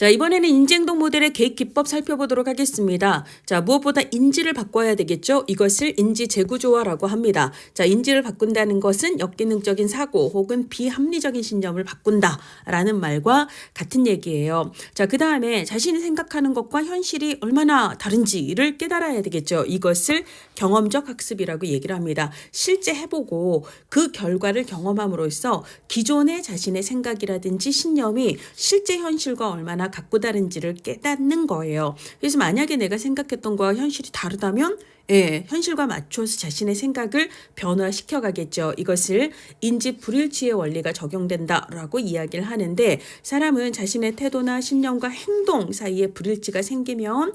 자, 이번에는 인지행동 모델의 계획 기법 살펴보도록 하겠습니다. 자, 무엇보다 인지를 바꿔야 되겠죠. 이것을 인지 재구조화라고 합니다. 자, 인지를 바꾼다는 것은 역기능적인 사고 혹은 비합리적인 신념을 바꾼다라는 말과 같은 얘기예요. 자, 그 다음에 자신이 생각하는 것과 현실이 얼마나 다른지를 깨달아야 되겠죠. 이것을 경험적 학습이라고 얘기를 합니다. 실제 해보고 그 결과를 경험함으로써 기존의 자신의 생각이라든지 신념이 실제 현실과 얼마나 갖고 다른지를 깨닫는 거예요. 그래서 만약에 내가 생각했던 거와 현실이 다르다면 현실과 맞춰서 자신의 생각을 변화시켜 가겠죠. 이것을 인지 불일치의 원리가 적용된다라고 이야기를 하는데, 사람은 자신의 태도나 신념과 행동 사이에 불일치가 생기면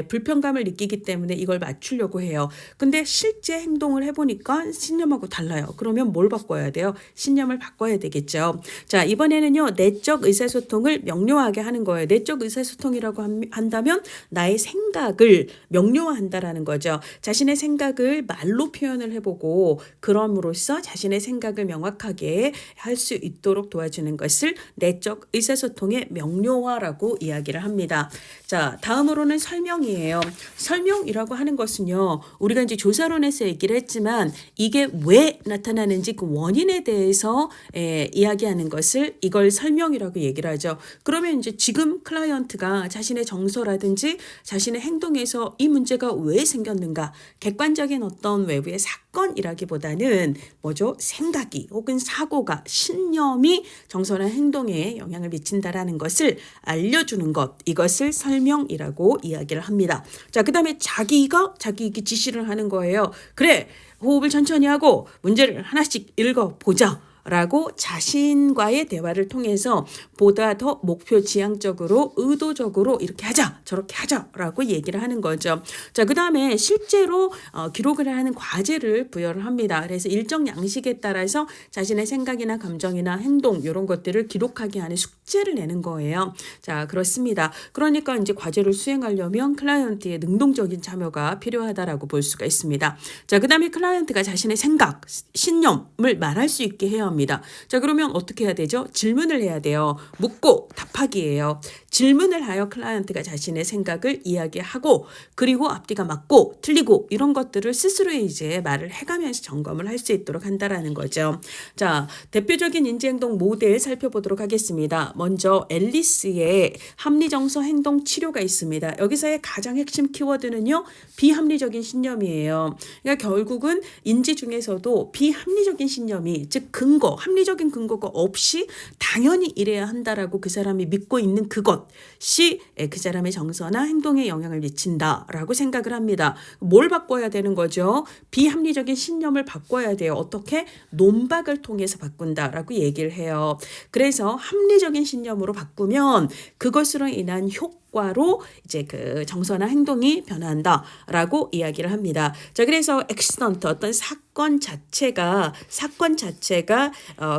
불편감을 느끼기 때문에 이걸 맞추려고 해요. 근데 실제 행동을 해보니까 신념하고 달라요. 그러면 뭘 바꿔야 돼요? 신념을 바꿔야 되겠죠. 자, 이번에는요, 내적 의사소통을 명료하게 하는 거예요. 내적 의사소통이라고 한다면 나의 생각을 명료화한다라는 거죠. 자신의 생각을 말로 표현을 해보고 그럼으로써 자신의 생각을 명확하게 할 수 있도록 도와주는 것을 내적 의사소통의 명료화라고 이야기를 합니다. 자, 다음으로는 설명이에요. 설명이라고 하는 것은요, 우리가 이제 조사론에서 얘기를 했지만 이게 왜 나타나는지 그 원인에 대해서 이야기하는 것을 이걸 설명이라고 얘기를 하죠. 그러면 이제 지금 클라이언트가 자신의 정서라든지 자신의 행동에서 이 문제가 왜 생겼는가, 객관적인 어떤 외부의 사건이라기보다는 뭐죠? 생각이 혹은 사고가, 신념이 정서나 행동에 영향을 미친다라는 것을 알려주는 것, 이것을 설명이라고 이야기를 합니다. 자, 그 다음에 자기가 자기에게 지시를 하는 거예요. 그래, 호흡을 천천히 하고 문제를 하나씩 읽어보자 라고 자신과의 대화를 통해서 보다 더 목표 지향적으로 의도적으로 이렇게 하자 저렇게 하자 라고 얘기를 하는 거죠. 자, 그 다음에 실제로 기록을 하는 과제를 부여를 합니다. 그래서 일정 양식에 따라서 자신의 생각이나 감정이나 행동 이런 것들을 기록하게 하는 숙제를 내는 거예요. 자, 그렇습니다. 그러니까 이제 과제를 수행하려면 클라이언트의 능동적인 참여가 필요하다라고 볼 수가 있습니다. 자, 그 다음에 클라이언트가 자신의 생각, 신념을 말할 수 있게 해야 합니다. 자, 그러면 어떻게 해야 되죠? 질문을 해야 돼요. 묻고 답하기예요. 질문을 하여 클라이언트가 자신의 생각을 이야기하고, 그리고 앞뒤가 맞고 틀리고 이런 것들을 스스로 이제 말을 해가면서 점검을 할 수 있도록 한다라는 거죠. 자, 대표적인 인지행동 모델 살펴보도록 하겠습니다. 먼저 앨리스의 합리정서 행동 치료가 있습니다. 여기서의 가장 핵심 키워드는요, 비합리적인 신념이에요. 그러니까 결국은 인지 중에서도 비합리적인 신념이, 즉 근거, 합리적인 근거가 없이 당연히 이래야 한다라고 그 사람이 믿고 있는 그것이 그 사람의 정서나 행동에 영향을 미친다라고 생각을 합니다. 뭘 바꿔야 되는 거죠? 비합리적인 신념을 바꿔야 돼요. 어떻게? 논박을 통해서 바꾼다라고 얘기를 해요. 그래서 합리적인 신념으로 바꾸면 그것으로 인한 효과로 이제 그 정서나 행동이 변한다라고 이야기를 합니다. 자, 그래서 액시던트, 어떤 사건 자체가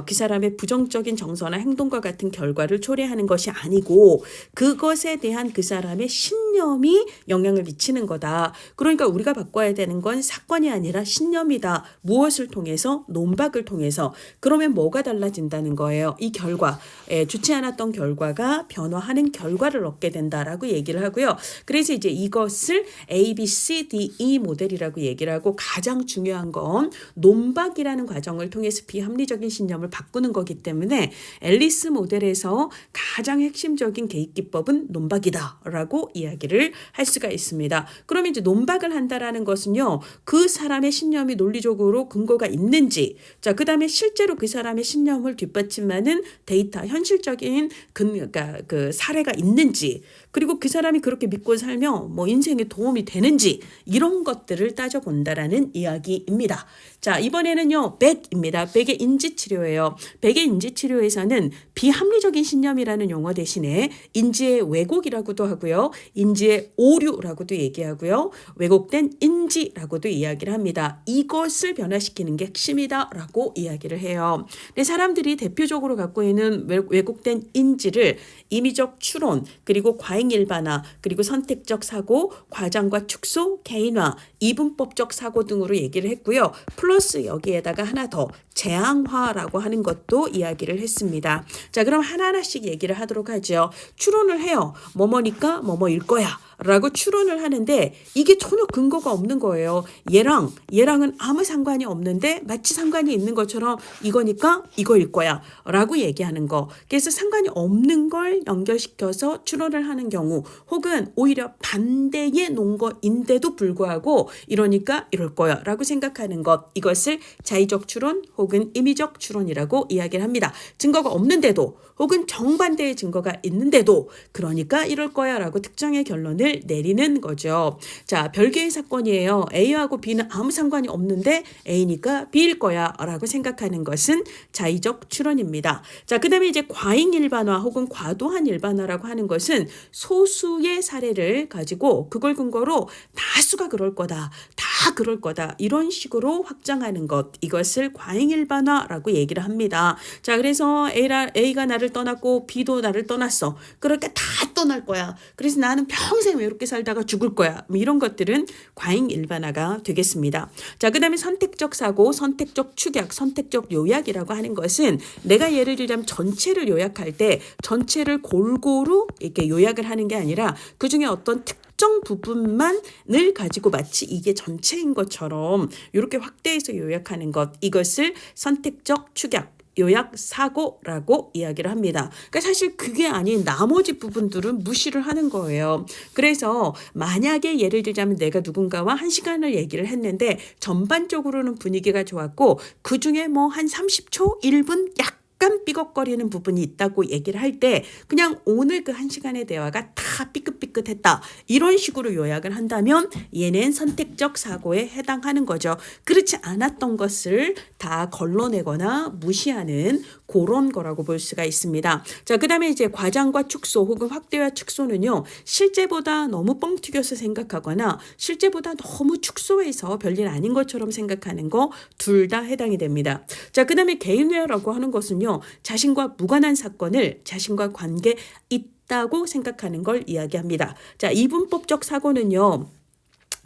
그 사람의 부정적인 정서나 행동과 같은 결과를 초래하는 것이 아니고 그것에 대한 그 사람의 신념이 영향을 미치는 거다. 그러니까 우리가 바꿔야 되는 건 사건이 아니라 신념이다. 무엇을 통해서? 논박을 통해서. 그러면 뭐가 달라진다는 거예요? 이 결과, 좋지 않았던 결과가 변화하는 결과를 얻게 된다라고 얘기를 하고요. 그래서 이제 이것을 A, B, C, D, E 모델이라고 얘기를 하고, 가장 중요한 건 논박이라는 과정을 통해서 비합리적인 신념을 바꾸는 거기 때문에 앨리스 모델에서 가장 핵심적인 개입 기법은 논박이다라고 이야기를 할 수가 있습니다. 그러면 이제 논박을 한다라는 것은요, 그 사람의 신념이 논리적으로 근거가 있는지, 자, 그 다음에 실제로 그 사람의 신념을 뒷받침하는 데이터, 현실적인 그 사례가 있는지, 그리고 그 사람이 그렇게 믿고 살면 뭐 인생에 도움이 되는지, 이런 것들을 따져본다라는 이야기입니다. 자, 이번에는요, 백입니다. 백의 인지치료예요. 백의 인지치료에서는 비합리적인 신념이라는 용어 대신에 인지의 왜곡이라고도 하고요, 인지의 오류라고도 얘기하고요, 왜곡된 인지라고도 이야기를 합니다. 이것을 변화시키는 게 핵심이다라고 이야기를 해요. 근데 사람들이 대표적으로 갖고 있는 왜곡된 인지를 임의적 추론, 그리고 과잉 과잉 일반화, 그리고 선택적 사고, 과장과 축소, 개인화, 이분법적 사고 등으로 얘기를 했고요. 플러스 여기에다가 하나 더 재앙화라고 하는 것도 이야기를 했습니다. 자, 그럼 하나하나씩 얘기를 하도록 하죠. 추론을 해요. 뭐뭐니까 뭐뭐일 거야 라고 추론을 하는데 이게 전혀 근거가 없는 거예요. 얘랑은 아무 상관이 없는데 마치 상관이 있는 것처럼 이거니까 이거일 거야 라고 얘기하는 거. 그래서 상관이 없는 걸 연결시켜서 추론을 하는 경우, 혹은 오히려 반대에 놓은 거인데도 불구하고 이러니까 이럴 거야 라고 생각하는 것, 이것을 자의적 추론 혹은 임의적 추론이라고 이야기를 합니다. 증거가 없는데도 혹은 정반대의 증거가 있는데도 그러니까 이럴 거야 라고 특정의 결론을 내리는 거죠. 자, 별개의 사건이에요. A하고 B는 아무 상관이 없는데 A니까 B일 거야 라고 생각하는 것은 자의적 추론입니다. 자, 그 다음에 이제 과잉 일반화 혹은 과도한 일반화라고 하는 것은 소수의 사례를 가지고 그걸 근거로 다수가 그럴 거다, 다 그럴 거다 이런 식으로 확장하는 것, 이것을 과잉 일반화라고 얘기를 합니다. 자, 그래서 A가 나를 떠났고 B도 나를 떠났어. 그러니까 다 떠날 거야. 그래서 나는 평생 외롭게 살다가 죽을 거야. 뭐 이런 것들은 과잉 일반화가 되겠습니다. 자, 그 다음에 선택적 사고, 선택적 축약, 선택적 요약이라고 하는 것은 내가 예를 들자면 전체를 요약할 때 전체를 골고루 이렇게 요약을 하는 게 아니라 그 중에 어떤 특정 부분만을 가지고 마치 이게 전체인 것처럼 이렇게 확대해서 요약하는 것, 이것을 선택적 축약, 요약 사고라고 이야기를 합니다. 그러니까 사실 그게 아닌 나머지 부분들은 무시를 하는 거예요. 그래서 만약에 예를 들자면 내가 누군가와 1시간을 얘기를 했는데 전반적으로는 분위기가 좋았고 그 중에 뭐 한 30초, 1분 약간 삐걱거리는 부분이 있다고 얘기를 할 때 그냥 오늘 그 1시간의 대화가 다 삐끗삐끗했다 이런 식으로 요약을 한다면 얘는 선택적 사고에 해당하는 거죠. 그렇지 않았던 것을 다 걸러내거나 무시하는 그런 거라고 볼 수가 있습니다. 자, 그 다음에 이제 과장과 축소 혹은 확대와 축소는요, 실제보다 너무 뻥튀겨서 생각하거나 실제보다 너무 축소해서 별일 아닌 것처럼 생각하는 거 둘 다 해당이 됩니다. 자, 그 다음에 개인회화라고 하는 것은요, 자신과 무관한 사건을 자신과 관계 있다고 생각하는 걸 이야기합니다. 자, 이분법적 사고는요,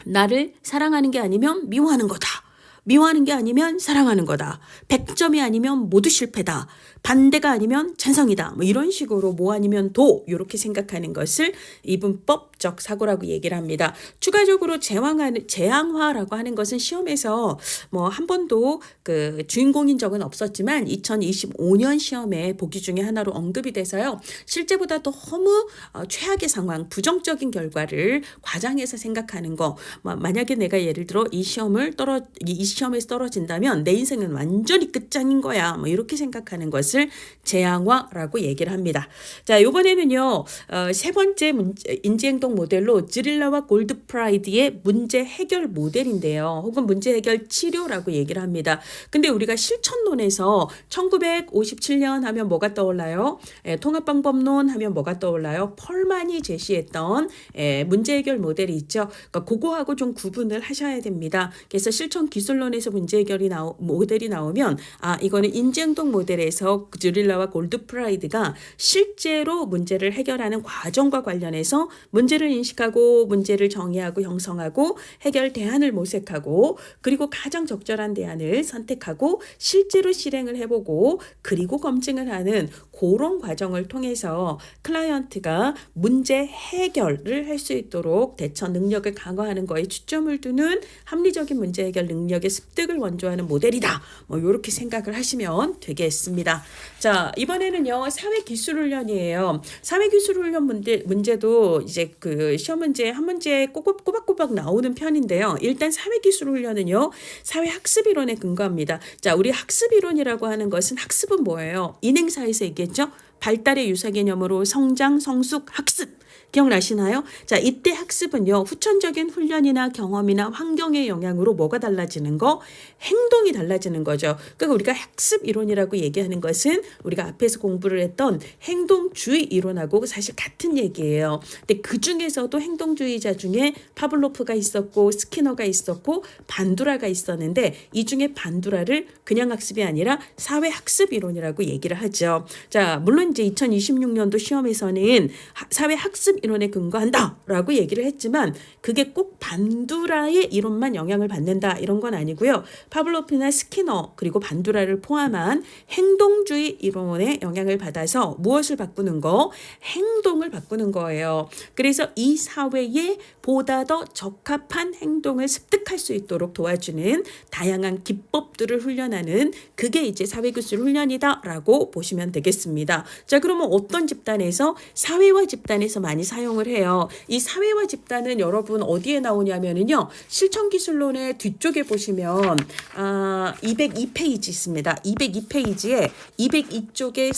나를 사랑하는 게 아니면 미워하는 거다. 미워하는 게 아니면 사랑하는 거다. 100점이 아니면 모두 실패다. 반대가 아니면 찬성이다. 뭐 이런 식으로 뭐 아니면 도 이렇게 생각하는 것을 이분법적 사고라고 얘기를 합니다. 추가적으로 재앙화라고 하는 것은 시험에서 뭐 한 번도 그 주인공인 적은 없었지만 2025년 시험에 보기 중에 하나로 언급이 돼서요. 실제보다 너무 최악의 상황, 부정적인 결과를 과장해서 생각하는 거. 만약에 내가 예를 들어 이 시험에서 떨어진다면 내 인생은 완전히 끝장인 거야. 뭐 이렇게 생각하는 것을 재앙화라고 얘기를 합니다. 자, 이번에는요. 세 번째 인지행동 모델로 즈릴라와 골드프라이드의 문제 해결 모델인데요. 혹은 문제 해결 치료라고 얘기를 합니다. 근데 우리가 실천론에서 1957년 하면 뭐가 떠올라요? 통합방법론 하면 뭐가 떠올라요? 펄만이 제시했던 문제 해결 모델이 있죠. 그러니까 그거하고 좀 구분을 하셔야 됩니다. 그래서 실천 기술론에서 문제 해결이 모델이 나오면 이거는 인지행동 모델에서 즈릴라와 골드프라이드가 실제로 문제를 해결하는 과정과 관련해서 문제를 인식하고 문제를 정의하고 형성하고 해결 대안을 모색하고 그리고 가장 적절한 대안을 선택하고 실제로 실행을 해보고 그리고 검증을 하는 그런 과정을 통해서 클라이언트가 문제 해결을 할 수 있도록 대처 능력을 강화하는 거에 초점을 두는 합리적인 문제 해결 능력의 습득을 원조하는 모델이다. 뭐 이렇게 생각을 하시면 되겠습니다. 자, 이번에는요, 사회기술훈련이에요. 사회기술훈련 문제도 이제 그 시험 문제 한 문제 꼬박꼬박 나오는 편인데요. 일단 사회기술훈련은요, 사회학습이론에 근거합니다. 자, 우리 학습이론이라고 하는 것은 학습은 뭐예요? 인행사에서 얘기했죠? 발달의 유사 개념으로 성장, 성숙, 학습. 기억나시나요? 자, 이때 학습은요, 후천적인 훈련이나 경험이나 환경의 영향으로 뭐가 달라지는 거? 행동이 달라지는 거죠. 그러니까 우리가 학습 이론이라고 얘기하는 것은 우리가 앞에서 공부를 했던 행동주의 이론하고 사실 같은 얘기예요. 근데 그 중에서도 행동주의자 중에 파블로프가 있었고 스키너가 있었고 반두라가 있었는데 이 중에 반두라를 그냥 학습이 아니라 사회 학습 이론이라고 얘기를 하죠. 자, 물론 이제 2026년도 시험에서는 사회학습 이론에 근거한다라고 얘기를 했지만 그게 꼭 반두라의 이론만 영향을 받는다 이런 건 아니고요. 파블로프나 스키너 그리고 반두라를 포함한 행동주의 이론에 영향을 받아서 무엇을 바꾸는 거? 행동을 바꾸는 거예요. 그래서 이 사회에 보다 더 적합한 행동을 습득할 수 있도록 도와주는 다양한 기법들을 훈련하는 그게 이제 사회기술 훈련이다라고 보시면 되겠습니다. 자, 그러면 어떤 집단에서? 사회화 집단에서 많이 사용을 해요. 이 사회화 집단은 여러분 어디에 나오냐면은요. 실천기술론의 뒤쪽에 보시면 202페이지 있습니다. 202페이지에 202쪽의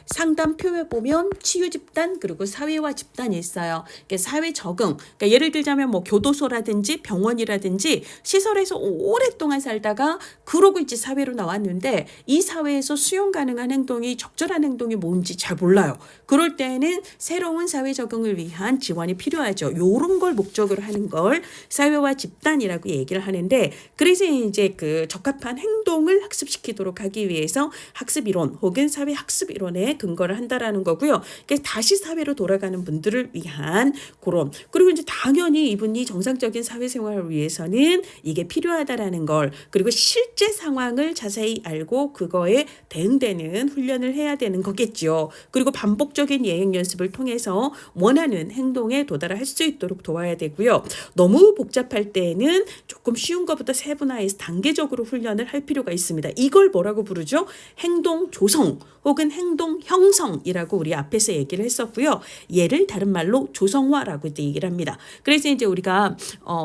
상단 표에 보면 치유 집단 그리고 사회화 집단이 있어요. 그러니까 사회 적응. 그러니까 예를 들자면 뭐 교도소라든지 병원이라든지 시설에서 오랫동안 살다가 그러고 이제 사회로 나왔는데 이 사회에서 수용 가능한 행동이 적절한 행동이 뭔지 잘 몰라요. 그럴 때에는 새로운 사회 적응을 위한 지원이 필요하죠. 요런 걸 목적으로 하는 걸 사회화 집단이라고 얘기를 하는데 그래서 이제 그 적합한 행동을 학습시키도록 하기 위해서 학습 이론 혹은 사회 학습 이론에 근거를 한다라는 거고요. 그래서 다시 사회로 돌아가는 분들을 위한 그런 그리고 이제 당연히 이분이 정상적인 사회생활을 위해서는 이게 필요하다라는 걸 그리고 실제 상황을 자세히 알고 그거에 대응되는 훈련을 해야 되는 거겠죠. 그리고 반복적인 예행 연습을 통해서 원하는 행동에 도달할 수 있도록 도와야 되고요. 너무 복잡할 때는 조금 쉬운 것부터 세분화해서 단계적으로 훈련을 할 필요가 있습니다. 이걸 뭐라고 부르죠? 행동 조성 혹은 행동 형성이라고 우리 앞에서 얘기를 했었고요. 얘를 다른 말로 조성화라고 얘기를 합니다. 그래서 이제 우리가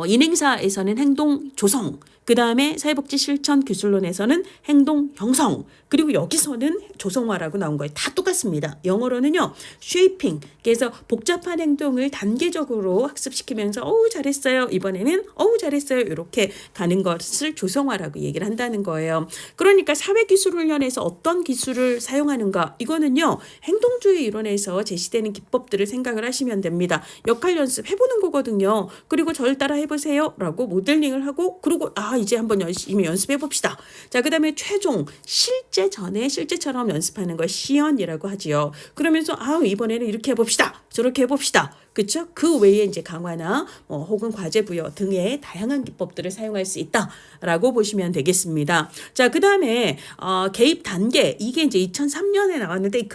인행사에서는 행동 조성 그 다음에 사회복지실천기술론에서는 행동 형성 그리고 여기서는 조성화라고 나온 거예요. 다 똑같습니다. 영어로는요. 쉐이핑 그래서 복잡한 행동을 단계적으로 학습시키면서 어우 잘했어요. 이번에는 어우 잘했어요. 이렇게 가는 것을 조성화라고 얘기를 한다는 거예요. 그러니까 사회기술훈련에서 어떤 기술을 사용하는가 이거는요. 행동주의 이론에서 제시되는 기법들을 생각을 하시면 됩니다. 역할 연습 해보는 거거든요. 그리고 저를 따라 해보세요 라고 모델링을 하고 그리고 이제 한번 열심히 연습해 봅시다. 자, 그 다음에 최종 실제처럼 연습하는 걸 시연이라고 하지요. 그러면서 이번에는 이렇게 해봅시다. 저렇게 해봅시다. 그렇죠? 그 외에 이제 강화나 혹은 과제 부여 등의 다양한 기법들을 사용할 수 있다라고 보시면 되겠습니다. 자, 그 다음에 개입 단계 이게 이제 2003년에 나왔는데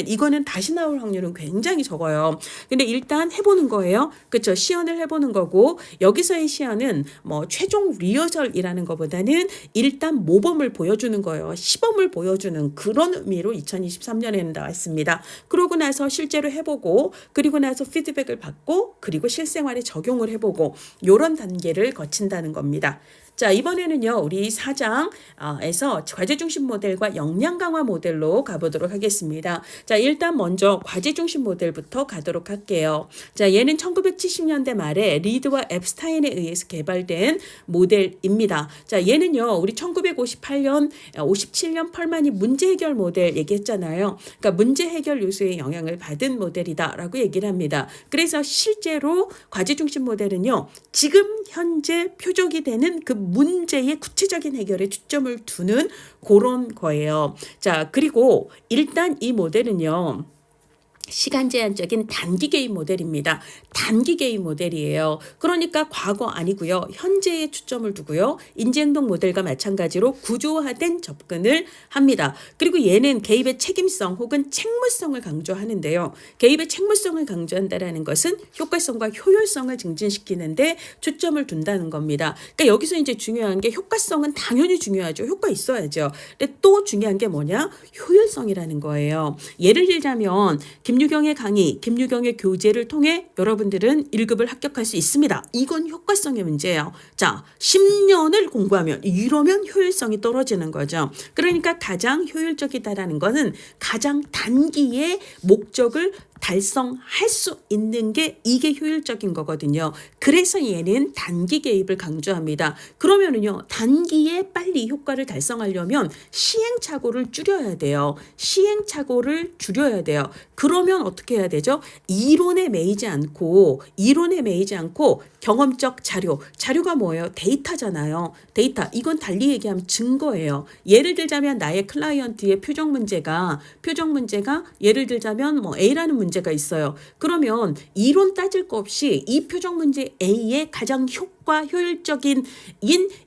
이거는 다시 나올 확률은 굉장히 적어요. 근데 일단 해보는 거예요. 그렇죠? 시연을 해보는 거고 여기서의 시연은 최종 리허설이라는 것보다는 일단 모범을 보여주는 거예요. 시범을 보여주는 그런 의미로 2023년에는 나왔습니다. 그러고 나서 실제로 해보고 그리고 나서 피드백을 받고 그리고 실생활에 적용을 해보고 이런 단계를 거친다는 겁니다. 자, 이번에는요, 우리 4장에서 과제중심 모델과 역량 강화 모델로 가보도록 하겠습니다. 자, 일단 먼저 과제중심 모델부터 가도록 할게요. 자, 얘는 1970년대 말에 리드와 앱스타인에 의해서 개발된 모델입니다. 자, 얘는요, 우리 1958년, 57년 펄만이 문제 해결 모델 얘기했잖아요. 그러니까 문제 해결 요소에 영향을 받은 모델이다라고 얘기를 합니다. 그래서 실제로 과제중심 모델은요, 지금 현재 표적이 되는 그 문제의 구체적인 해결에 초점을 두는 그런 거예요. 자, 그리고 일단 이 모델은요. 시간 제한적인 단기 개입 모델입니다. 단기 개입 모델이에요. 그러니까 과거 아니고요. 현재에 초점을 두고요. 인지행동 모델과 마찬가지로 구조화된 접근을 합니다. 그리고 얘는 개입의 책임성 혹은 책무성을 강조하는데요. 개입의 책무성을 강조한다는 것은 효과성과 효율성을 증진시키는데 초점을 둔다는 겁니다. 그러니까 여기서 이제 중요한 게 효과성은 당연히 중요하죠. 효과 있어야죠. 근데 또 중요한 게 뭐냐? 효율성이라는 거예요. 예를 들자면 김유경의 강의, 김유경의 교재를 통해 여러분들은 1급을 합격할 수 있습니다. 이건 효과성의 문제예요. 자, 10년을 공부하면 이러면 효율성이 떨어지는 거죠. 그러니까 가장 효율적이다라는 것은 가장 단기에 목적을 달성할 수 있는 게 이게 효율적인 거거든요. 그래서 얘는 단기 개입을 강조합니다. 그러면은요, 단기에 빨리 효과를 달성하려면 시행착오를 줄여야 돼요. 시행착오를 줄여야 돼요. 그러면 어떻게 해야 되죠? 이론에 매이지 않고 경험적 자료가 뭐예요? 데이터잖아요. 데이터. 이건 달리 얘기하면 증거예요. 예를 들자면 나의 클라이언트의 표정 문제가 예를 들자면 뭐 A라는 문제가 있어요. 그러면 이론 따질 거 없이 이 표정 문제 A의 가장 효율적인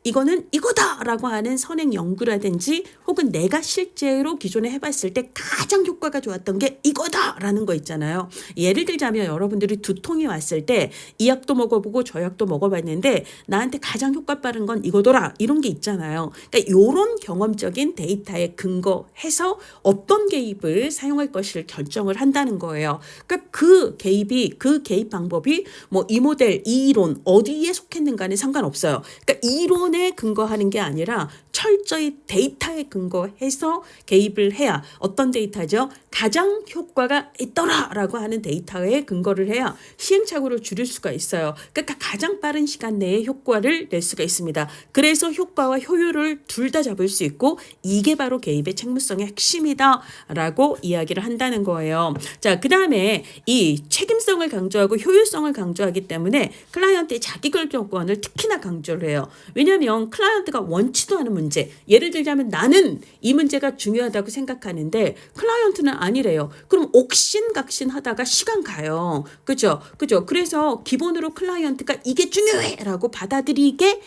이거는 이거다라고 하는 선행 연구라든지 혹은 내가 실제로 기존에 해봤을 때 가장 효과가 좋았던 게 이거다라는 거 있잖아요. 예를 들자면 여러분들이 두통이 왔을 때 이 약도 먹어보고 저 약도 먹어봤는데 나한테 가장 효과 빠른 건 이거더라 이런 게 있잖아요. 그러니까 이런 경험적인 데이터에 근거해서 어떤 개입을 사용할 것을 결정을 한다는 거예요. 그러니까 그 개입 방법이 뭐 이 모델, 이 이론 어디에 속했는가는 상관없어요. 그러니까 이론에 근거하는 게 아니라 철저히 데이터에 근거해서 개입을 해야 어떤 데이터죠? 가장 효과가 있더라라고 하는 데이터에 근거를 해야 시행착오를 줄일 수가 있어요. 그러니까 가장 빠른 시간 내에 효과를 낼 수가 있습니다. 그래서 효과와 효율을 둘 다 잡을 수 있고 이게 바로 개입의 책무성의 핵심이다라고 이야기를 한다는 거예요. 자, 그다음에 이 책임성을 강조하고 효율성을 강조하기 때문에 클라이언트의 자기결정권을 특히나 강조를 해요. 왜냐하면 클라이언트가 원치도 않은 문제, 예를 들자면 나는 이 문제가 중요하다고 생각하는데 클라이언트는 아니래요. 그럼 옥신각신 하다가 시간 가요. 그죠? 그래서 기본으로 클라이언트가 이게 중요해라고 받아들이게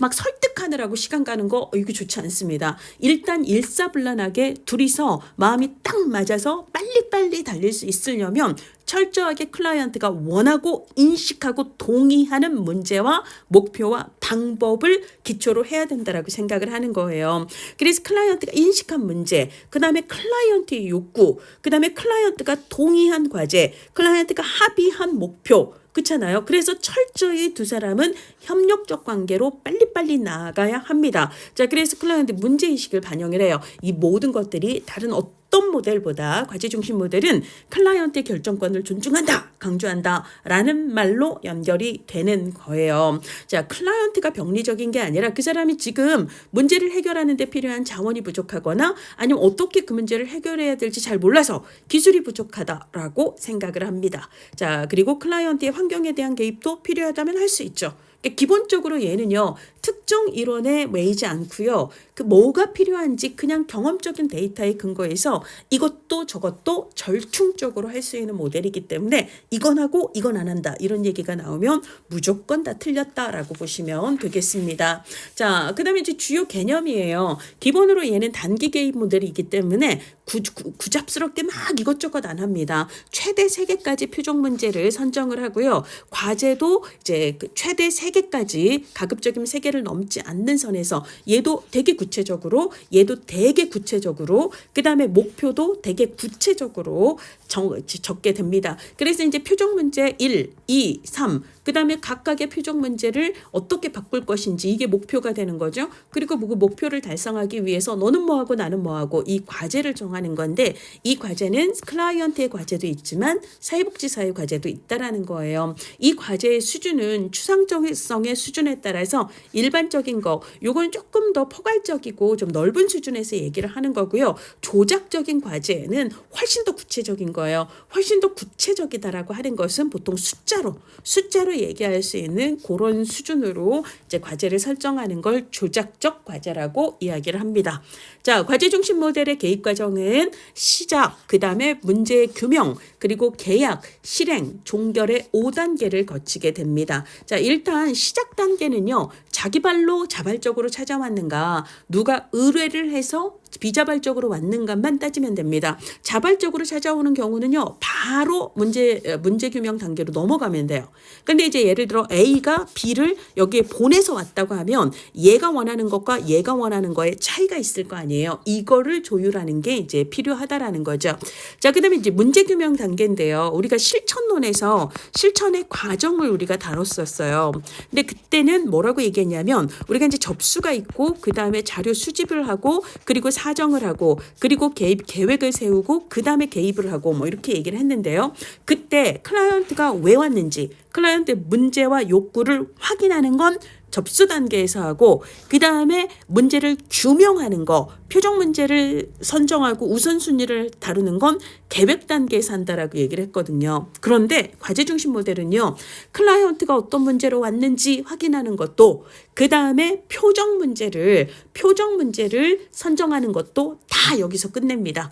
막 설득하느라고 시간 가는 거 이거 좋지 않습니다. 일단 일사불란하게 둘이서 마음이 딱 맞아서 빨리빨리 달릴 수 있으려면 철저하게 클라이언트가 원하고 인식하고 동의하는 문제와 목표와 방법을 기초로 해야 된다라고 생각을 하는 거예요. 그래서 클라이언트가 인식한 문제, 그 다음에 클라이언트의 욕구, 그 다음에 클라이언트가 동의한 과제, 클라이언트가 합의한 목표, 그렇잖아요. 그래서 철저히 두 사람은 협력적 관계로 빨리빨리 나아가야 합니다. 자, 그래서 클라이언트 문제의식을 반영을 해요. 이 모든 것들이 다른 어떤 모델보다 과제 중심 모델은 클라이언트의 결정권을 존중한다, 강조한다 라는 말로 연결이 되는 거예요. 자, 클라이언트가 병리적인 게 아니라 그 사람이 지금 문제를 해결하는 데 필요한 자원이 부족하거나 아니면 어떻게 그 문제를 해결해야 될지 잘 몰라서 기술이 부족하다라고 생각을 합니다. 자, 그리고 클라이언트의 환경에 대한 개입도 필요하다면 할 수 있죠. 기본적으로 얘는요, 특정 이론에 매이지 않고요. 그 뭐가 필요한지 그냥 경험적인 데이터에 근거해서 이것도 저것도 절충적으로 할 수 있는 모델이기 때문에 이건 하고 이건 안 한다 이런 얘기가 나오면 무조건 다 틀렸다라고 보시면 되겠습니다. 자, 그다음에 이제 주요 개념이에요. 기본으로 얘는 단기 개입 모델이기 때문에 구잡스럽게 막 이것저것 안 합니다. 최대 3개까지 표적 문제를 선정을 하고요. 과제도 이제 최대 3개까지 가급적이면 3개를 넘지 않는 선에서 얘도 되게 구체적으로 그 다음에 목표도 되게 구체적으로 적게 됩니다. 그래서 이제 표적 문제 1, 2, 3 그 다음에 각각의 표적 문제를 어떻게 바꿀 것인지 이게 목표가 되는 거죠. 그리고 그 목표를 달성하기 위해서 너는 뭐하고 나는 뭐하고 이 과제를 정하는 건데 이 과제는 클라이언트의 과제도 있지만 사회복지사의 과제도 있다라는 거예요. 이 과제의 수준은 추상적성의 수준에 따라서 일반적인 거 요건 조금 더 포괄적이고 좀 넓은 수준에서 얘기를 하는 거고요. 조작적인 과제는 훨씬 더 구체적인 거예요. 훨씬 더 구체적이다라고 하는 것은 보통 숫자로 얘기할 수 있는 그런 수준으로 이제 과제를 설정하는 걸 조작적 과제라고 이야기를 합니다. 자, 과제 중심 모델의 개입 과정은 시작, 그 다음에 문제 규명, 그리고 계약, 실행, 종결의 5단계를 거치게 됩니다. 자, 일단 시작 단계는요, 자기 발로 자발적으로 찾아왔는가, 누가 의뢰를 해서 비자발적으로 왔는가만 따지면 됩니다. 자발적으로 찾아오는 경우는요, 바로 문제 규명 단계로 넘어가면 돼요. 근데 이제 예를 들어 A가 B를 여기에 보내서 왔다고 하면 얘가 원하는 것과 얘가 원하는 거에 차이가 있을 거 아니에요. 이거를 조율하는 게 이제 필요하다라는 거죠. 자, 그다음에 이제 문제 규명 단계인데요. 우리가 실천론에서 실천의 과정을 우리가 다뤘었어요. 근데 그때는 뭐라고 얘기했냐? 뭐냐면 우리가 이제 접수가 있고 그 다음에 자료 수집을 하고 그리고 사정을 하고 그리고 개입 계획을 세우고 그 다음에 개입을 하고 뭐 이렇게 얘기를 했는데요. 그때 클라이언트가 왜 왔는지 클라이언트의 문제와 욕구를 확인하는 건 접수 단계에서 하고 그 다음에 문제를 규명하는 거 표적 문제를 선정하고 우선순위를 다루는 건 계획 단계에서 한다라고 얘기를 했거든요. 그런데 과제 중심 모델은요. 클라이언트가 어떤 문제로 왔는지 확인하는 것도 그 다음에 표적 문제를 선정하는 것도 다 여기서 끝냅니다.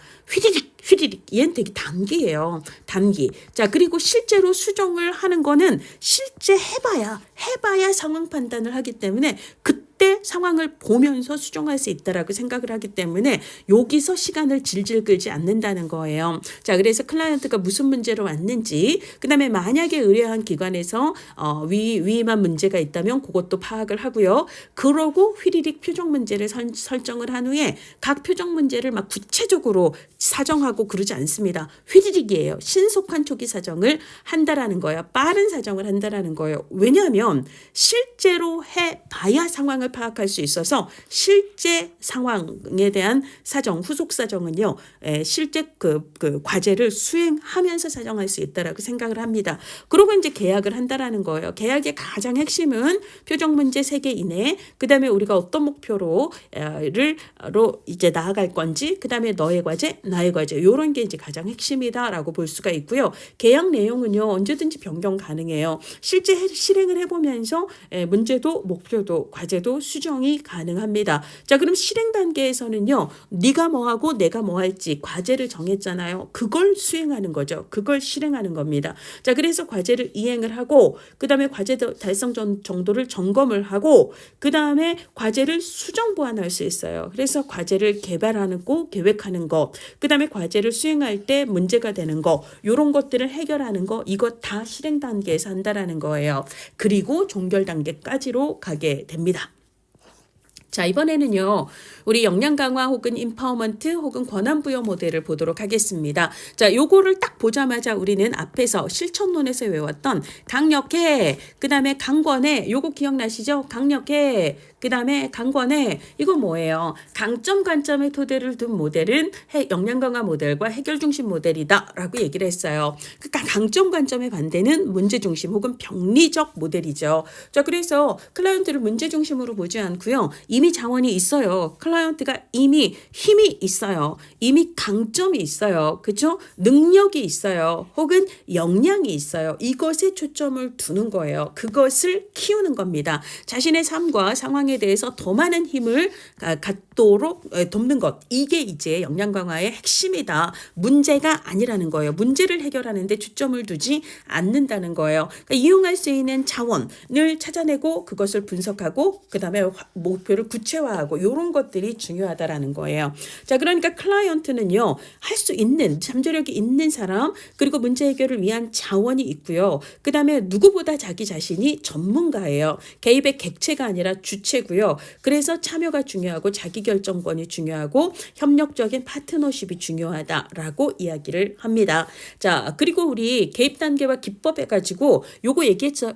휘리릭 얘는 되게 단기예요. 단기. 자, 그리고 실제로 수정을 하는 거는 실제 해봐야 상황 판단을 하기 때문에 그때 상황을 보면서 수정할 수 있다라고 생각을 하기 때문에 여기서 시간을 질질 끌지 않는다는 거예요. 자, 그래서 클라이언트가 무슨 문제로 왔는지 그다음에 만약에 의뢰한 기관에서 위임한 문제가 있다면 그것도 파악을 하고요. 그러고 휘리릭 표적 문제를 설정을 한 후에 각 표적 문제를 막 구체적으로 사정하고 그러지 않습니다. 휘리릭이에요. 신속한 초기 사정을 한다라는 거예요. 빠른 사정을 한다라는 거예요. 왜냐하면 실제로 해봐야 상황을 파악할 수 있어서 실제 상황에 대한 사정, 후속 사정은요. 실제 그 과제를 수행하면서 사정할 수 있다라고 생각을 합니다. 그리고 이제 계약을 한다라는 거예요. 계약의 가장 핵심은 표적 문제 3개 이내, 그 다음에 우리가 어떤 목표로 이제 나아갈 건지, 그 다음에 너의 과제, 나의 과제, 이런 게 이제 가장 핵심이다라고 볼 수가 있고요. 계약 내용은요 언제든지 변경 가능해요. 실제 실행을 해보면서 문제도 목표도 과제도 수정이 가능합니다. 자, 그럼 실행 단계에서는요 네가 뭐 하고 내가 뭐 할지 과제를 정했잖아요. 그걸 수행하는 거죠. 그걸 실행하는 겁니다. 자, 그래서 과제를 이행을 하고 그 다음에 과제 달성 정도를 점검을 하고 그 다음에 과제를 수정 보완할 수 있어요. 그래서 과제를 개발하는 거, 계획하는 거, 그 다음에 과제를 수행할 때 문제가 되는 거, 이런 것들을 해결하는 거, 이거 다 실행 단계에서 한다라는 거예요. 그리고 종결 단계까지로 가게 됩니다. 자, 이번에는요, 우리 역량 강화 혹은 임파워먼트 혹은 권한 부여 모델을 보도록 하겠습니다. 자, 요거를 딱 보자마자 우리는 앞에서 실천론에서 외웠던 강력해, 그 다음에 강권해, 요거 기억나시죠? 강력해, 그 다음에 강권해, 이거 뭐예요? 강점 관점의 토대를 둔 모델은 역량 강화 모델과 해결 중심 모델이다 라고 얘기를 했어요. 그러니까 강점 관점의 반대는 문제 중심 혹은 병리적 모델이죠. 자, 그래서 클라이언트를 문제 중심으로 보지 않고요. 이미 자원이 있어요. 클라이언트가 이미 힘이 있어요. 이미 강점이 있어요. 그렇죠? 능력이 있어요. 혹은 역량이 있어요. 이것에 초점을 두는 거예요. 그것을 키우는 겁니다. 자신의 삶과 상황에 대해서 더 많은 힘을 갖도록 돕는 것. 이게 이제 역량 강화의 핵심이다. 문제가 아니라는 거예요. 문제를 해결하는데 초점을 두지 않는다는 거예요. 그러니까 이용할 수 있는 자원을 찾아내고 그것을 분석하고 그 다음에 목표를 구체화하고 이런 것들이 중요하다라는 거예요. 자, 그러니까 클라이언트는요. 할 수 있는 잠재력이 있는 사람 그리고 문제 해결을 위한 자원이 있고요. 그 다음에 누구보다 자기 자신이 전문가예요. 개입의 객체가 아니라 주체고요. 그래서 참여가 중요하고 자기결정권이 중요하고 협력적인 파트너십이 중요하다라고 이야기를 합니다. 자, 그리고 우리 개입 단계와 기법 해가지고 요거 얘기했죠.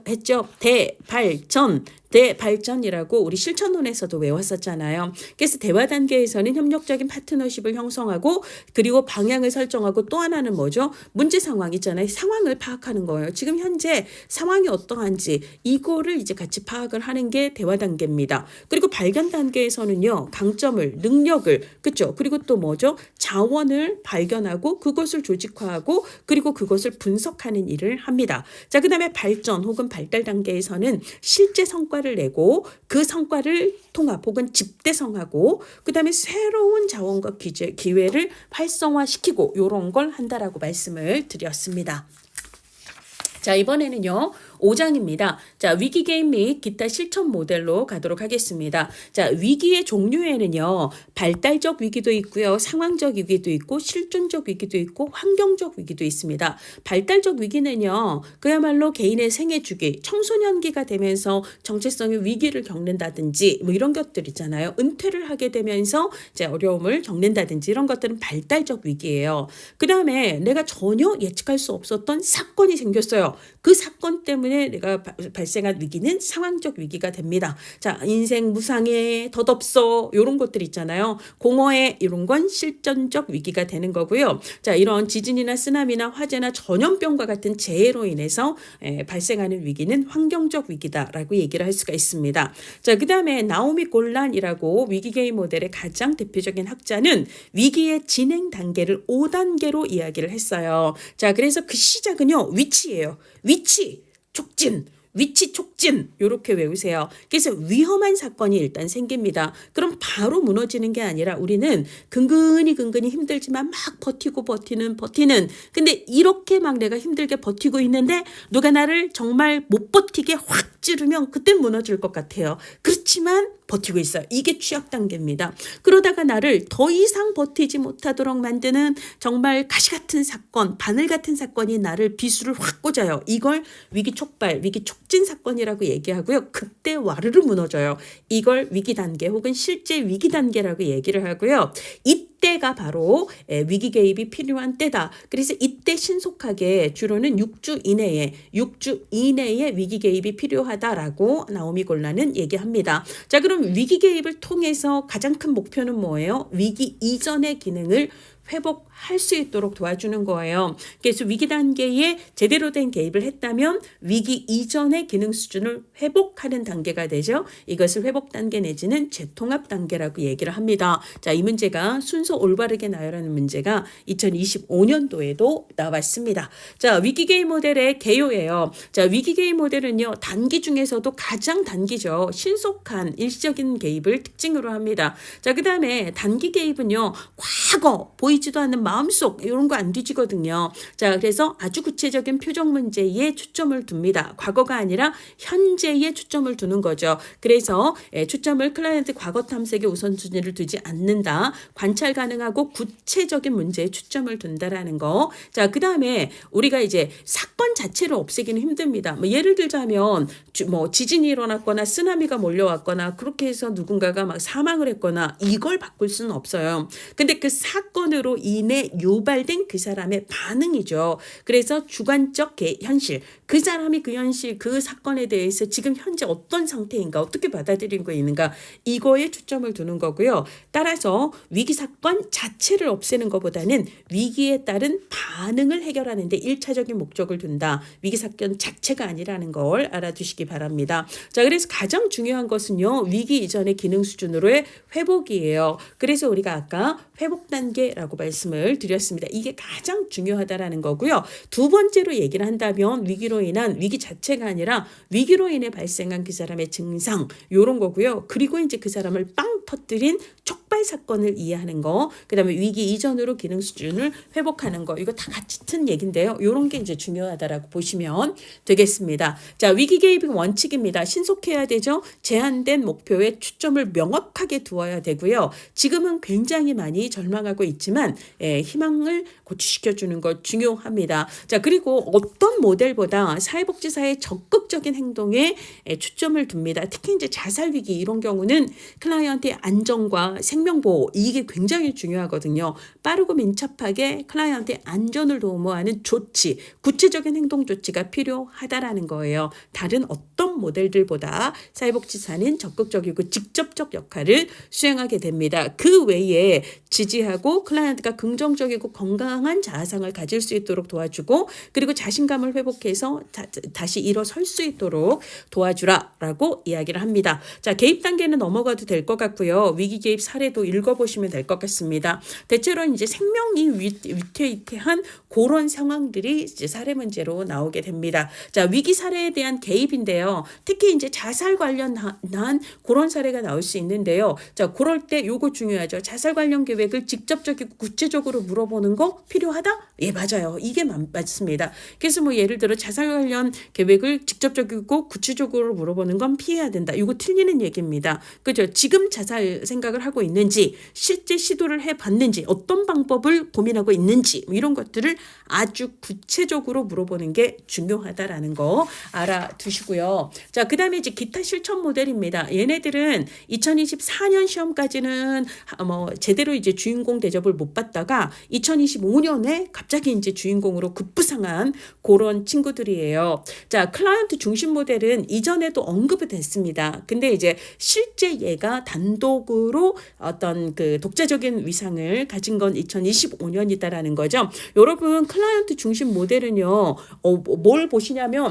대발전이라고 우리 실천론에서도 외웠었잖아요. 그래서 대화 단계에서는 협력적인 파트너십을 형성하고 그리고 방향을 설정하고 또 하나는 뭐죠? 문제 상황 있잖아요. 상황을 파악하는 거예요. 지금 현재 상황이 어떠한지 이거를 이제 같이 파악을 하는 게 대화 단계입니다. 그리고 발견 단계에서는요. 강점을, 능력을, 그렇죠? 그리고 또 뭐죠? 자원을 발견하고 그것을 조직화하고 그리고 그것을 분석하는 일을 합니다. 자, 그다음에 발전 혹은 발달 단계에서는 실제 성과를 내고 그 성과를 통합 혹은 집대성하고 그 다음에 새로운 자원과 기회를 활성화시키고 이런 걸 한다라고 말씀을 드렸습니다. 자, 이번에는요. 5장입니다. 자, 위기 게임 및 기타 실천 모델로 가도록 하겠습니다. 자, 위기의 종류에는요. 발달적 위기도 있고요. 상황적 위기도 있고 실존적 위기도 있고 환경적 위기도 있습니다. 발달적 위기는요. 그야말로 개인의 생애 주기, 청소년기가 되면서 정체성의 위기를 겪는다든지 뭐 이런 것들 있잖아요. 은퇴를 하게 되면서 이제 어려움을 겪는다든지 이런 것들은 발달적 위기예요. 그 다음에 내가 전혀 예측할 수 없었던 사건이 생겼어요. 그 사건 때문에 때문에 내가 발생한 위기는 상황적 위기가 됩니다. 자, 인생 무상해, 덧없어 이런 것들 있잖아요. 공허해 이런 건 실전적 위기가 되는 거고요. 자, 이런 지진이나 쓰나미나 화재나 전염병과 같은 재해로 인해서 발생하는 위기는 환경적 위기다라고 얘기를 할 수가 있습니다. 자, 그 다음에 나오미 골란이라고 위기개입 모델의 가장 대표적인 학자는 위기의 진행 단계를 5단계로 이야기를 했어요. 자, 그래서 그 시작은요, 위치예요. 위치, 촉진. 위치 촉진 이렇게 외우세요. 그래서 위험한 사건이 일단 생깁니다. 그럼 바로 무너지는 게 아니라 우리는 근근히 힘들지만 막 버티는 근데 이렇게 막 내가 힘들게 버티고 있는데 누가 나를 정말 못 버티게 확 찌르면 그땐 무너질 것 같아요. 그렇지만 버티고 있어요. 이게 취약 단계입니다. 그러다가 나를 더 이상 버티지 못하도록 만드는 정말 가시 같은 사건, 바늘 같은 사건이 나를 비수를 확 꽂아요. 이걸 위기 촉발, 위기 촉진 사건이라고 얘기하고요. 그때 와르르 무너져요. 이걸 위기 단계 혹은 실제 위기 단계라고 얘기를 하고요. 이때가 바로 위기 개입이 필요한 때다. 그래서 이때 신속하게 주로는 6주 이내에 위기 개입이 필요하다라고 나오미 골란은 얘기합니다. 자, 그럼 위기 개입을 통해서 가장 큰 목표는 뭐예요? 위기 이전의 기능을 회복할 수 있도록 도와주는 거예요. 그래서 위기 단계에 제대로 된 개입을 했다면 위기 이전의 기능 수준을 회복하는 단계가 되죠. 이것을 회복 단계 내지는 재통합 단계라고 얘기를 합니다. 자, 이 문제가 순서 올바르게 나열하는 문제가 2025년도에도 나왔습니다. 자, 위기 개입 모델의 개요예요. 자, 위기 개입 모델은요, 단기 중에서도 가장 단기죠. 신속한 일시적인 개입을 특징으로 합니다. 자, 그 다음에 단기 개입은요, 과거 보이지도 않는 마음속 이런 거 안 뒤지거든요. 자, 그래서 아주 구체적인 표적 문제에 초점을 둡니다. 과거가 아니라 현재에 초점을 두는 거죠. 그래서 초점을 클라이언트 과거 탐색에 우선순위를 두지 않는다. 관찰 가능하고 구체적인 문제에 초점을 둔다라는 거. 자, 그 다음에 우리가 이제 사건 자체를 없애기는 힘듭니다. 뭐 예를 들자면 지진이 일어났거나 쓰나미가 몰려왔거나 그렇게 해서 누군가가 막 사망을 했거나 이걸 바꿀 수는 없어요. 근데 그 사건으로 인해 유발된 그 사람의 반응이죠. 그래서 주관적 현실, 그 사람이 그 현실, 그 사건에 대해서 지금 현재 어떤 상태인가, 어떻게 받아들이고 있는가, 이거에 초점을 두는 거고요. 따라서 위기 사건 자체를 없애는 것보다는 위기에 따른 반응을 해결하는 데 1차적인 목적을 둔다. 위기 사건 자체가 아니라는 걸 알아두시기 바랍니다. 자, 그래서 가장 중요한 것은요, 위기 이전의 기능 수준으로의 회복이에요. 그래서 우리가 아까 회복 단계라고 말씀을 드렸습니다. 이게 가장 중요하다라는 거고요. 두 번째로 얘기를 한다면 위기 자체가 아니라 위기로 인해 발생한 그 사람의 증상 이런 거고요. 그리고 이제 그 사람을 빵 터뜨린 촉발 사건을 이해하는 거, 그다음에 위기 이전으로 기능 수준을 회복하는 거, 이거 다 같이 튼 얘긴데요. 이런 게 이제 중요하다라고 보시면 되겠습니다. 자, 위기 개입의 원칙입니다. 신속해야 되죠. 제한된 목표에 초점을 명확하게 두어야 되고요. 지금은 굉장히 많이 절망하고 있지만 희망을 고취시켜주는 것 중요합니다. 자, 그리고 어떤 모델보다 사회복지사의 적극적인 행동에 초점을 둡니다. 특히 이제 자살 위기 이런 경우는 클라이언트의 안전과 생명보호, 이게 굉장히 중요하거든요. 빠르고 민첩하게 클라이언트의 안전을 도모하는 조치, 구체적인 행동 조치가 필요하다라는 거예요. 다른 어떤 모델들보다 사회복지사는 적극적이고 직접적 역할을 수행하게 됩니다. 그 외에 지지하고 클라이언트가 긍정적이고 건강한 자아상을 가질 수 있도록 도와주고, 그리고 자신감을 회복해서 다시 일어설 수 있도록 도와주라라고 이야기를 합니다. 자, 개입 단계는 넘어가도 될 것 같고요. 위기 개입 사례도 읽어보시면 될 것 같습니다. 대체로 이제 생명이 위태위태한 그런 상황들이 이제 사례 문제로 나오게 됩니다. 자, 위기 사례에 대한 개입인데요. 특히 이제 자살 관련한 그런 사례가 나올 수 있는데요. 자, 그럴 때 요거 중요하죠. 자살 관련 계획을 직접적이고 구체적으로 물어보는 거 필요하다? 예, 맞아요. 이게 맞습니다. 그래서 뭐 예를 들어 자살 관련 계획을 직접적이고 구체적으로 물어보는 건 피해야 된다. 이거 틀리는 얘기입니다. 그죠? 지금 자살 생각을 하고 있는 있는지, 실제 시도를 해봤는지, 어떤 방법을 고민하고 있는지 이런 것들을 아주 구체적으로 물어보는 게 중요하다라는 거 알아두시고요. 자, 그 다음에 이제 기타 실천 모델입니다. 얘네들은 2024년 시험까지는 뭐 제대로 이제 주인공 대접을 못 받다가 2025년에 갑자기 이제 주인공으로 급부상한 그런 친구들이에요. 자, 클라이언트 중심 모델은 이전에도 언급이 됐습니다. 근데 이제 실제 얘가 단독으로 어떤 그 독자적인 위상을 가진 건 2025년이다라는 거죠. 여러분, 클라이언트 중심 모델은요, 뭘 보시냐면,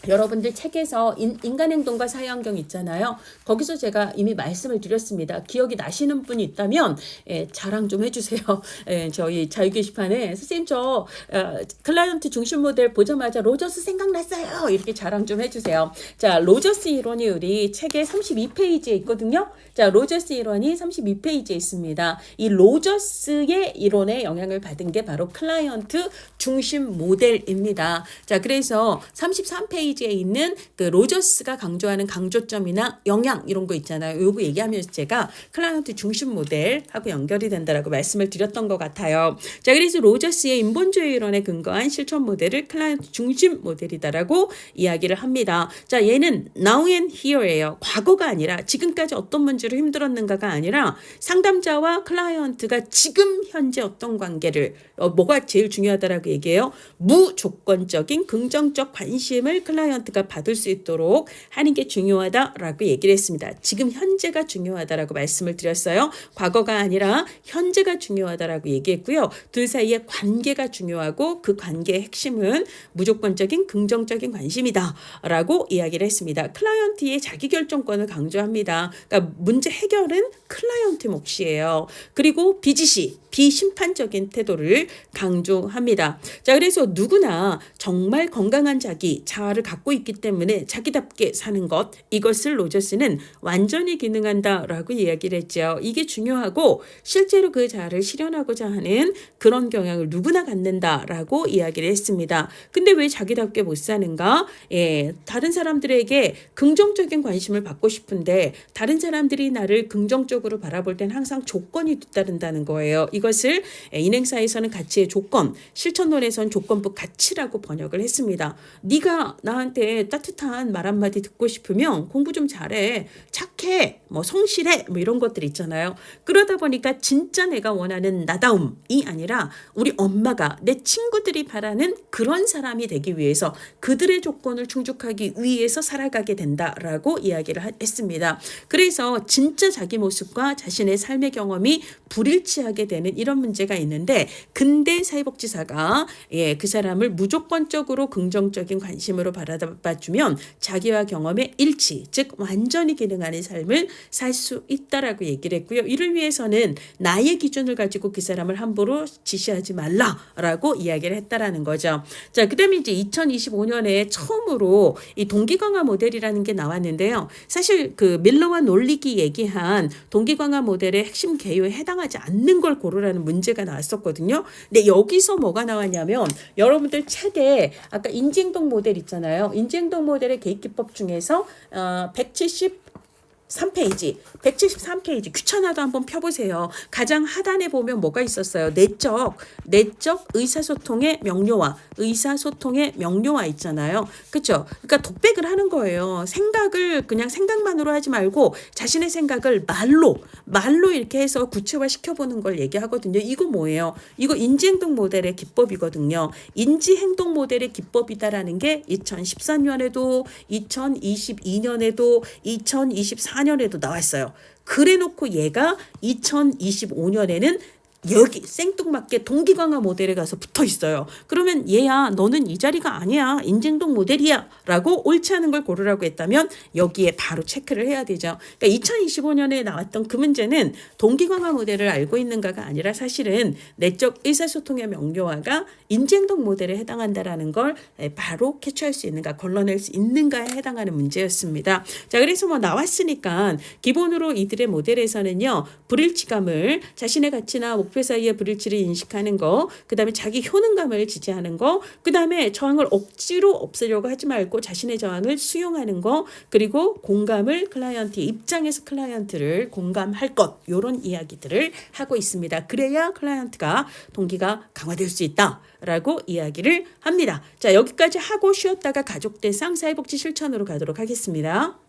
여러분들 책에서 인간행동과 사회환경 있잖아요. 거기서 제가 이미 말씀을 드렸습니다. 기억이 나시는 분이 있다면 자랑 좀 해주세요. 저희 자유 게시판에 선생님 저 클라이언트 중심 모델 보자마자 로저스 생각났어요. 이렇게 자랑 좀 해주세요. 자, 로저스 이론이 우리 책의 32페이지에 있거든요. 자, 로저스 이론이 32페이지에 있습니다. 이 로저스의 이론에 영향을 받은 게 바로 클라이언트 중심 모델입니다. 자, 그래서 33페이지에 있는 그 로저스가 강조하는 강조점이나 영향 이런 거 있잖아요. 요거 얘기하면서 제가 클라이언트 중심 모델하고 연결이 된다라고 말씀을 드렸던 것 같아요. 자, 그래서 로저스의 인본주의 이론에 근거한 실천 모델을 클라이언트 중심 모델이다라고 이야기를 합니다. 자, 얘는 now and here예요. 과거가 아니라 지금까지 어떤 문제로 힘들었는가가 아니라 상담자와 클라이언트가 지금 현재 어떤 관계를 뭐가 제일 중요하다라고 얘기해요. 무조건적인 긍정적 관심을 클라이언트가 받을 수 있도록 하는 게 중요하다라고 얘기를 했습니다. 지금 현재가 중요하다라고 말씀을 드렸어요. 과거가 아니라 현재가 중요하다라고 얘기했고요. 둘 사이의 관계가 중요하고 그 관계의 핵심은 무조건적인 긍정적인 관심이다라고 이야기를 했습니다. 클라이언트의 자기결정권을 강조합니다. 그러니까 문제 해결은 클라이언트 몫이에요. 그리고 비지시, 비심판적인 태도를 강조합니다. 자, 그래서 누구나 정말 건강한 자아를 갖고 있기 때문에 자기답게 사는 것, 이것을 로저스는 완전히 기능한다라고 이야기를 했죠. 이게 중요하고 실제로 그 자아를 실현하고자 하는 그런 경향을 누구나 갖는다라고 이야기를 했습니다. 근데 왜 자기답게 못 사는가? 다른 사람들에게 긍정적인 관심을 받고 싶은데 다른 사람들이 나를 긍정적으로 바라볼 땐 항상 조건이 뒤따른다는 거예요. 이것을 인행사에서는 가치의 조건, 실천론에서는 조건부 가치라고 번역을 했습니다. 네가 나한테 따뜻한 말 한마디 듣고 싶으면 공부 좀 잘해, 착해, 뭐 성실해, 뭐 이런 것들 있잖아요. 그러다 보니까 진짜 내가 원하는 나다움이 아니라 우리 엄마가 내 친구들이 바라는 그런 사람이 되기 위해서 그들의 조건을 충족하기 위해서 살아가게 된다라고 이야기를 했습니다. 그래서 진짜 자기 모습과 자신의 삶의 경험이 불일치하게 되는 이런 문제가 있는데, 근대 사회복지사가 그 사람을 무조건적으로 긍정적인 관심으로 바라봐주면 자기와 경험의 일치, 즉 완전히 기능하는 삶을 살 수 있다라고 얘기를 했고요. 이를 위해서는 나의 기준을 가지고 그 사람을 함부로 지시하지 말라라고 이야기를 했다라는 거죠. 자, 그다음에 이제 2025년에 처음으로 이 동기 강화 모델이라는 게 나왔는데요. 사실 그 밀러와 놀리기 얘기한 동기 강화 모델의 핵심 개요에 해당하지 않는 걸 고르라는 문제가 나왔었거든요. 근데 여기서 뭐가 나왔냐면, 여러분들 책에 아까 인지행동 모델 있잖아요. 인지행동 모델의 개입기법 중에서 173페이지 귀찮아도 한번 펴보세요. 가장 하단에 보면 뭐가 있었어요? 내적 의사소통의 명료화 있잖아요. 그렇죠? 그러니까 독백을 하는 거예요. 생각을 그냥 생각만으로 하지 말고 자신의 생각을 말로 이렇게 해서 구체화 시켜보는 걸 얘기하거든요. 이거 뭐예요? 이거 인지행동 모델의 기법이거든요. 인지행동 모델의 기법이다라는 게 2014년에도 2022년에도 2024년에도 나왔어요. 그래놓고 얘가 2025년에는 여기 생뚱맞게 동기 강화 모델에 가서 붙어 있어요. 그러면 얘야, 너는 이 자리가 아니야, 인지행동 모델이야 라고 옳지 않은 걸 고르라고 했다면 여기에 바로 체크를 해야 되죠. 그러니까 2025년에 나왔던 그 문제는 동기 강화 모델을 알고 있는가가 아니라 사실은 내적 의사소통의 명료화가 인지행동 모델에 해당한다라는 걸 바로 캐치할 수 있는가, 걸러낼 수 있는가에 해당하는 문제였습니다. 자, 그래서 뭐 나왔으니까 기본으로 이들의 모델에서는요, 불일치감을 자신의 가치나 목표 회사의 불일치를 인식하는 거, 그 다음에 자기 효능감을 지지하는 거, 그 다음에 저항을 억지로 없애려고 하지 말고 자신의 저항을 수용하는 거, 그리고 공감을 클라이언트 입장에서 클라이언트를 공감할 것, 이런 이야기들을 하고 있습니다. 그래야 클라이언트가 동기가 강화될 수 있다라고 이야기를 합니다. 자, 여기까지 하고 쉬었다가 가족 대상 사회복지 실천으로 가도록 하겠습니다.